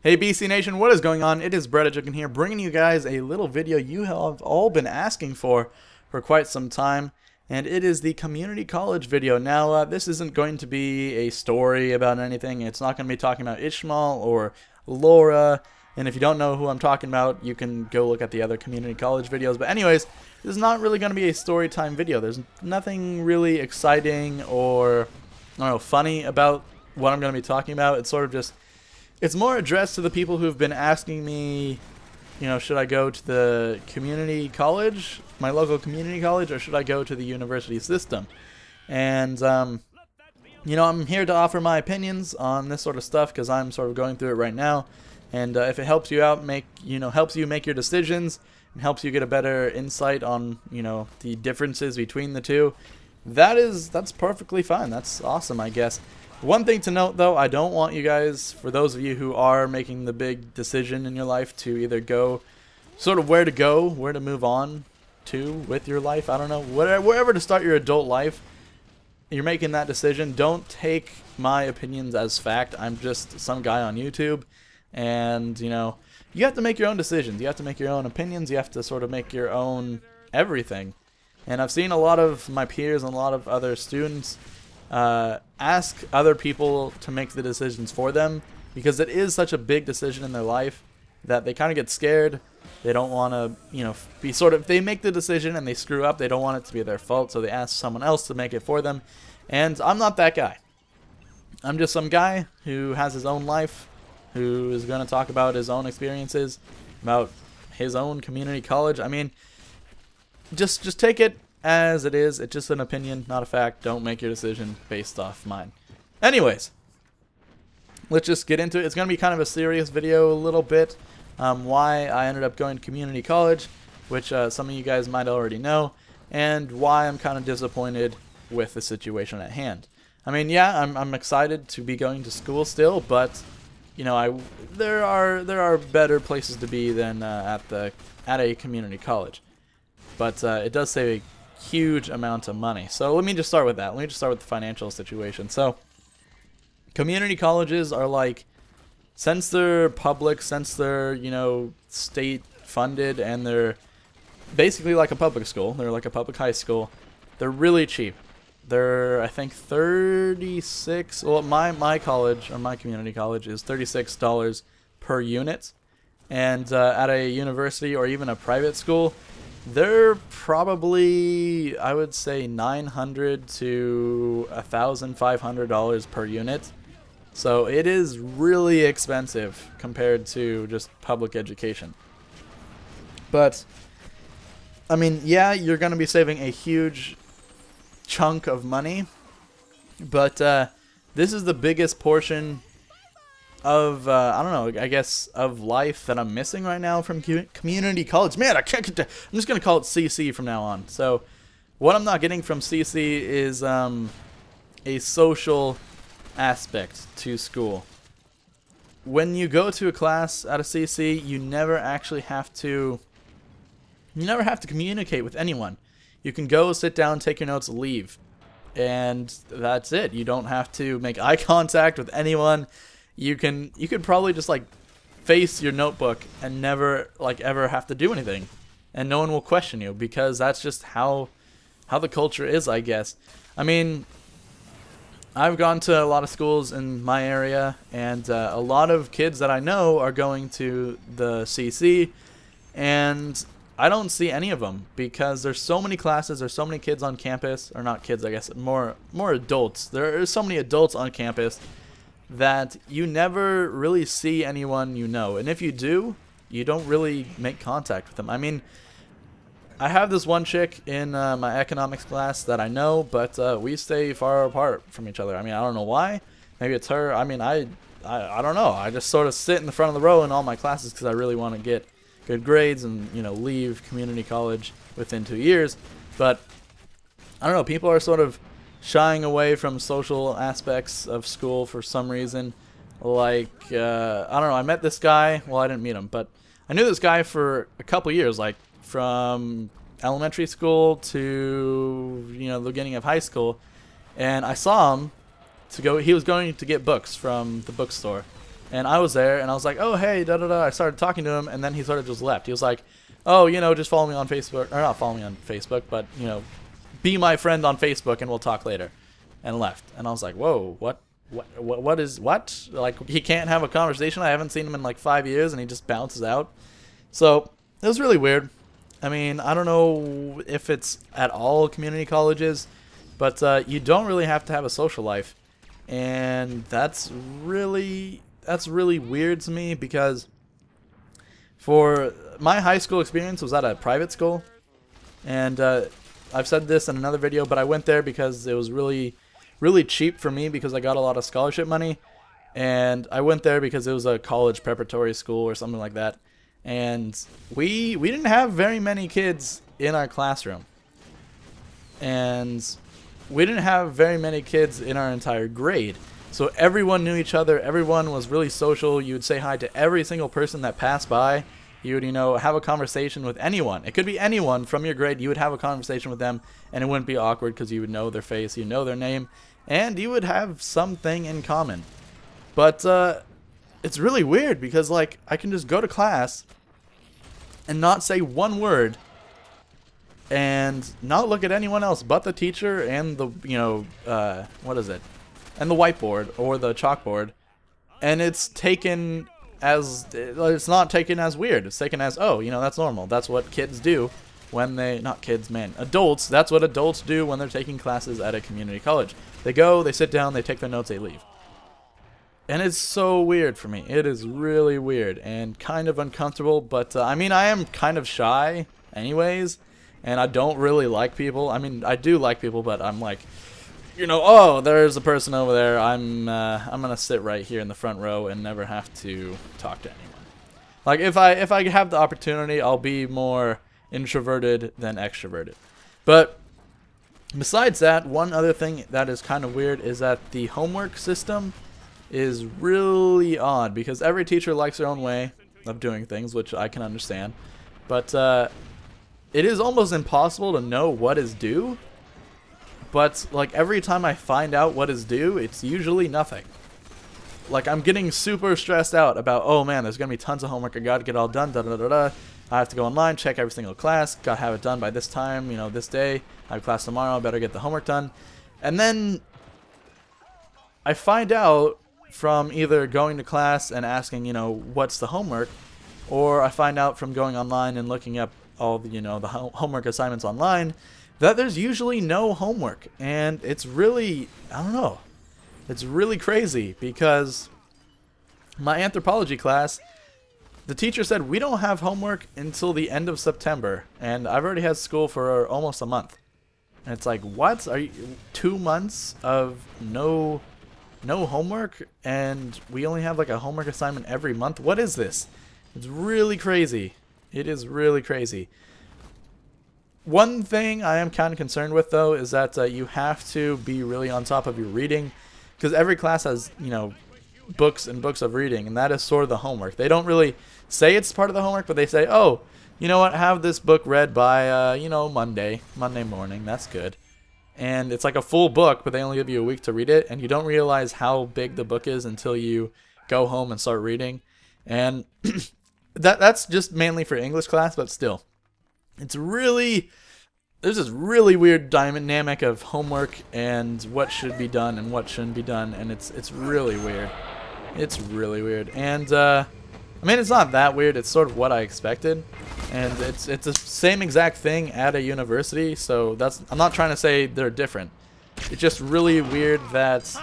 Hey BC Nation, what is going on? It is Brett Educan here, bringing you guys a little video you have all been asking for quite some time, and it is the community college video. Now, this isn't going to be a story about anything. It's not going to be talking about Ishmael or Laura, and if you don't know who I'm talking about, you can go look at the other community college videos. But anyways, this is not really going to be a story time video. There's nothing really exciting or, I don't know, funny about what I'm going to be talking about. It's sort of just, it's more addressed to the people who've been asking me, you know, should I go to the community college, my local community college, or should I go to the university system? And, you know, I'm here to offer my opinions on this sort of stuff because I'm sort of going through it right now. And if it helps you out, helps you make your decisions and helps you get a better insight on, you know, the differences between the two, that's perfectly fine. That's awesome, I guess. One thing to note, though, I don't want you guys, for those of you who are making the big decision in your life to either go, sort of where to go, where to move on to with your life, I don't know, wherever to start your adult life, you're making that decision. Don't take my opinions as fact. I'm just some guy on YouTube, and, you know, you have to make your own decisions. You have to make your own opinions. You have to sort of make your own everything. And I've seen a lot of my peers and a lot of other students ask other people to make the decisions for them because it is such a big decision in their life that they kind of get scared. They don't want to, you know, be sort of, they make the decision and they screw up. They don't want it to be their fault, so they ask someone else to make it for them. And I'm not that guy. I'm just some guy who has his own life, who is going to talk about his own experiences, about his own community college. I mean, just take it as it is. It's just an opinion, not a fact. Don't make your decision based off mine. Anyways, let's just get into it. It's going to be kind of a serious video a little bit. Why I ended up going to community college, which some of you guys might already know, and why I'm kind of disappointed with the situation at hand. I mean, yeah, I'm excited to be going to school still, but you know, there are better places to be than at a community college. But it does save a huge amount of money. So let me just start with that. Let me just start with the financial situation. So community colleges are like, since they're public, since they're, you know, state funded, and they're basically like a public school, they're like a public high school, they're really cheap. They're, I think, 36, well, my college, or my community college, is $36 per unit. And at a university or even a private school, they're probably, I would say, $900 to $1,500 per unit. So it is really expensive compared to just public education. But, I mean, yeah, you're going to be saving a huge chunk of money. But this is the biggest portion of, I don't know, I guess, of life that I'm missing right now from community college. Man, I can't get to, I'm just going to call it CC from now on. So what I'm not getting from CC is a social aspect to school. When you go to a class at a CC, you never actually have to, communicate with anyone. You can go, sit down, take your notes, leave. And that's it. You don't have to make eye contact with anyone. You could probably just like face your notebook and never like ever have to do anything, and no one will question you because that's just how the culture is, I guess. I mean, I've gone to a lot of schools in my area, and a lot of kids that I know are going to the CC, and I don't see any of them because there's so many classes, there's so many kids on campus, or not kids, I guess, more adults. There are so many adults on campus that you never really see anyone you know. And if you do, you don't really make contact with them. I mean, I have this one chick in my economics class that I know, but we stay far apart from each other. I mean, I don't know why. Maybe it's her. I mean, I don't know. I just sort of sit in the front of the row in all my classes because I really want to get good grades and, you know, leave community college within 2 years. But I don't know. People are sort of shying away from social aspects of school for some reason. Like, I don't know, I met this guy, well, I didn't meet him, but I knew this guy for a couple years, like from elementary school to, you know, the beginning of high school, and I saw him to go, he was going to get books from the bookstore, And I was there, and I was like, oh, hey, da-da-da. I started talking to him, and then he sort of just left. He was like, oh, you know, just follow me on Facebook. Or not follow me on Facebook, but, you know, be my friend on Facebook, and we'll talk later. And left. And I was like, whoa, what? Like, he can't have a conversation? I haven't seen him in like 5 years, and he just bounces out. So, it was really weird. I mean, I don't know if it's at all community colleges, but you don't really have to have a social life. And that's really weird to me, because for my high school experience was at a private school. And I've said this in another video, but I went there because it was really cheap for me, because I got a lot of scholarship money. And I went there because it was a college preparatory school or something like that. And we didn't have very many kids in our classroom. And we didn't have very many kids in our entire grade. So everyone knew each other. Everyone was really social. You would say hi to every single person that passed by. You would, you know, have a conversation with anyone. It could be anyone from your grade. You would have a conversation with them, and it wouldn't be awkward because you would know their face, you know their name, and you would have something in common. But it's really weird, because like I can just go to class and not say one word and not look at anyone else but the teacher and the, you know, what is it? And the whiteboard or the chalkboard, and it's taken as, it's not taken as weird. It's taken as, oh, you know, that's normal. That's what kids do when they, not kids, man, adults, that's what adults do when they're taking classes at a community college. They go, they sit down, they take their notes, they leave. And it's so weird for me. It is really weird and kind of uncomfortable, but I mean, I am kind of shy anyways, and I don't really like people. I mean, I do like people, but I'm like, you know, oh, there's a person over there. I'm gonna sit right here in the front row and never have to talk to anyone. Like, if I have the opportunity, I'll be more introverted than extroverted. But besides that, one other thing that is kind of weird is that the homework system is really odd, because every teacher likes their own way of doing things, which I can understand. But it is almost impossible to know what is due. But like every time I find out what is due, it's usually nothing. Like, I'm getting super stressed out about, oh man, there's gonna be tons of homework, I gotta get it all done, da da da da. I have to go online, check every single class, gotta have it done by this time, you know, this day. I have class tomorrow, I better get the homework done. And then I find out from either going to class and asking, you know, what's the homework, or I find out from going online and looking up all the, you know, the homework assignments online, that there's usually no homework. And it's really, I don't know, it's really crazy, because my anthropology class, the teacher said we don't have homework until the end of September, and I've already had school for almost a month. And it's like, what? Are you 2 months of no homework, and we only have like a homework assignment every month? What is this? It's really crazy. It is really crazy. One thing I am kind of concerned with, though, is that you have to be really on top of your reading, because every class has, you know, books and books of reading, and that is sort of the homework. They don't really say it's part of the homework, but they say, oh, you know what, have this book read by, you know, Monday morning. That's good. And it's like a full book, but they only give you a week to read it, and you don't realize how big the book is until you go home and start reading. And that's just mainly for English class, but still, it's really, there's this really weird dynamic of homework and what should be done and what shouldn't be done, and it's really weird. It's really weird. And I mean, it's not that weird. It's sort of what I expected, and it's the same exact thing at a university. So that's, I'm not trying to say they're different. It's just really weird that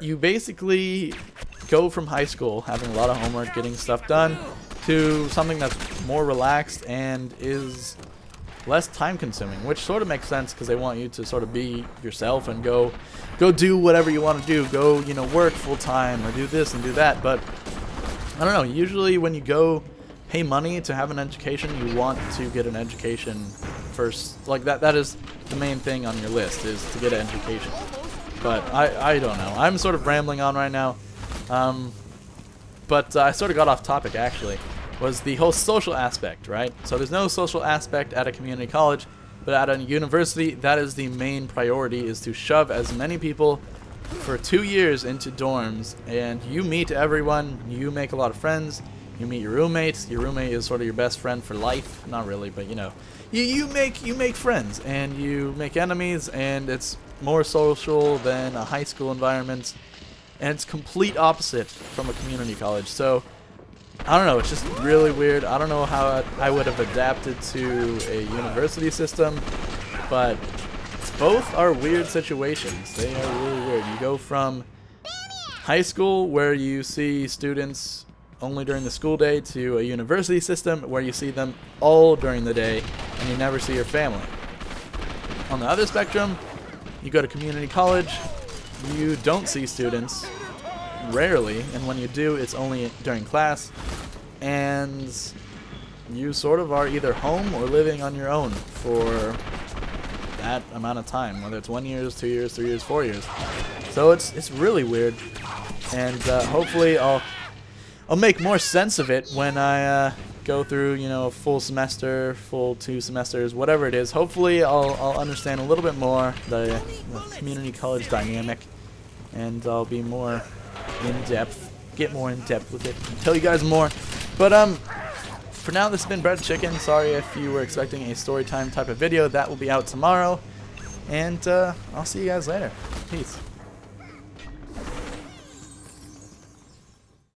you basically go from high school having a lot of homework, getting stuff done, to something that's more relaxed and is less time consuming, which sort of makes sense because they want you to sort of be yourself and go do whatever you want to do, go, you know, work full time or do this and do that. But I don't know, usually when you go pay money to have an education, you want to get an education first. Like that is the main thing on your list, is to get an education. But I don't know, I'm sort of rambling on right now. But I sort of got off topic, actually, was the whole social aspect, right? So there's no social aspect at a community college, but at a university, that is the main priority, is to shove as many people for 2 years into dorms, and you meet everyone, you make a lot of friends, you meet your roommates. Your roommate is sort of your best friend for life. Not really, but you know. You make friends, and you make enemies, and it's more social than a high school environment, and it's complete opposite from a community college. So I don't know, it's just really weird. I don't know how I would have adapted to a university system, but both are weird situations. They are really weird. You go from high school, where you see students only during the school day, to a university system where you see them all during the day and you never see your family. On the other spectrum, you go to community college, you don't see students, rarely, and when you do, it's only during class, and you sort of are either home or living on your own for that amount of time, whether it's 1 year, 2 years, 3 years, 4 years. So it's really weird, and hopefully I'll make more sense of it when I go through, you know, a full semester, full 2 semesters, whatever it is. Hopefully I'll understand a little bit more the community college dynamic, and I'll be more in depth, get more in depth with it, and tell you guys more. But for now, this has been Bread Chicken. Sorry if you were expecting a story time type of video. That will be out tomorrow, and I'll see you guys later. Peace.